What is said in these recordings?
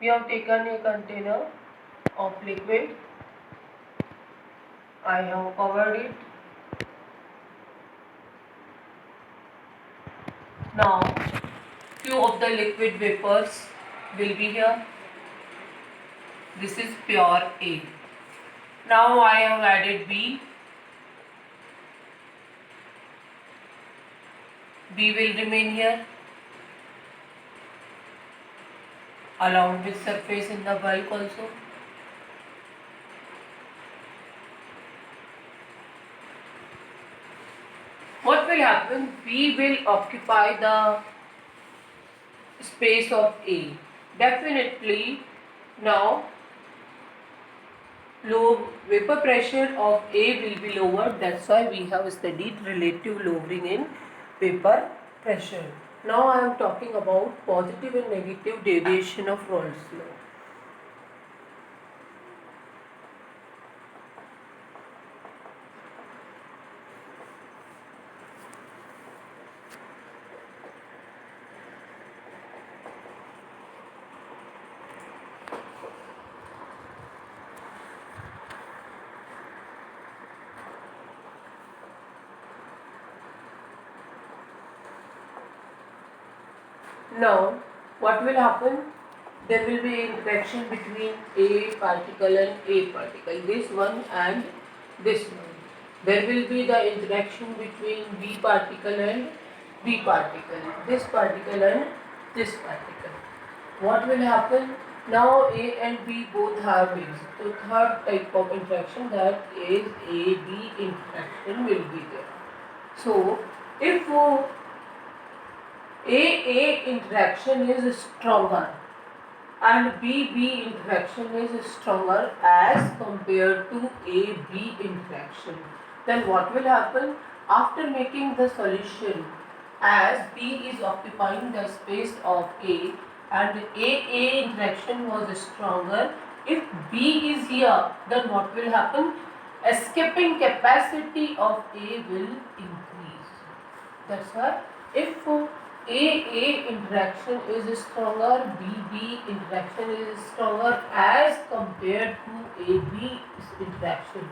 We have taken a container of liquid. I have covered it. Now few of the liquid vapors will be here. This is pure A. Now I have added B. B will remain here along with surface in the bulk also. What will happen? B will occupy the space of A. Definitely now low vapor pressure of A will be lowered. That's why we have studied relative lowering in vapor pressure. Now I am talking about positive and negative deviation of Raoult's law. Now, what will happen? There will be interaction between A particle and A particle, this one and this one. There will be the interaction between B particle and B particle, this particle and this particle. What will happen? Now A and B both have wings. So third type of interaction, that is A-B interaction, will be there. So if A interaction is stronger and B interaction is stronger as compared to AB interaction, then what will happen? After making the solution, as B is occupying the space of A and A interaction was stronger, if B is here, then what will happen? Escaping capacity of A will increase. That's why if A interaction is stronger, B interaction is stronger as compared to AB interaction,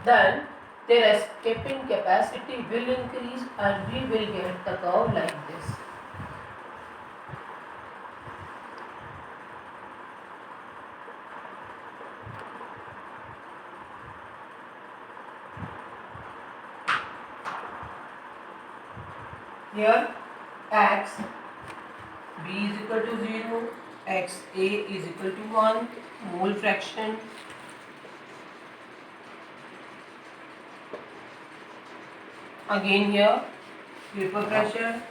then their escaping capacity will increase and we will get the curve like this. Here x B is equal to 0, x A is equal to 1, mole fraction. Again here vapor pressure,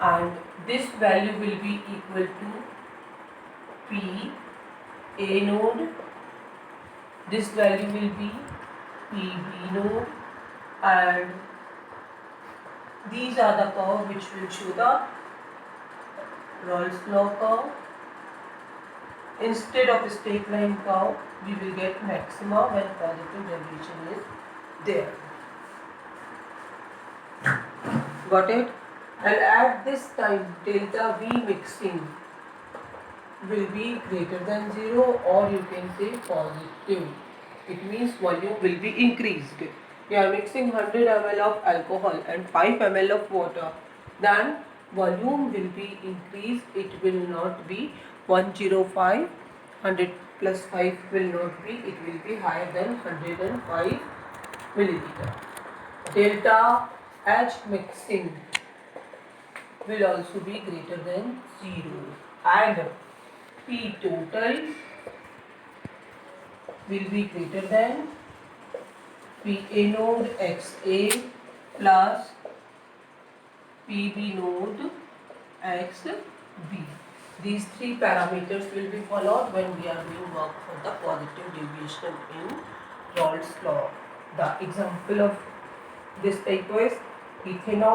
and this value will be equal to P A node, this value will be P B node, and these are the curve which will show the Raoult's law curve. Instead of a straight line curve, we will get maxima when positive deviation is there. Got it? And at this time, delta V mixing will be greater than 0, or you can say positive. It means volume will be increased. We are mixing 100 ml of alcohol and 5 ml of water. Then volume will be increased. It will not be 105. 100 plus 5 will not be. It will be higher than 105 milliliter. Delta H mixing will also be greater than 0, and P total will be greater than PA node XA plus PB node XB. These three parameters will be followed when we are doing work for the positive deviation in Raoult's law. The example of this type is ethanol.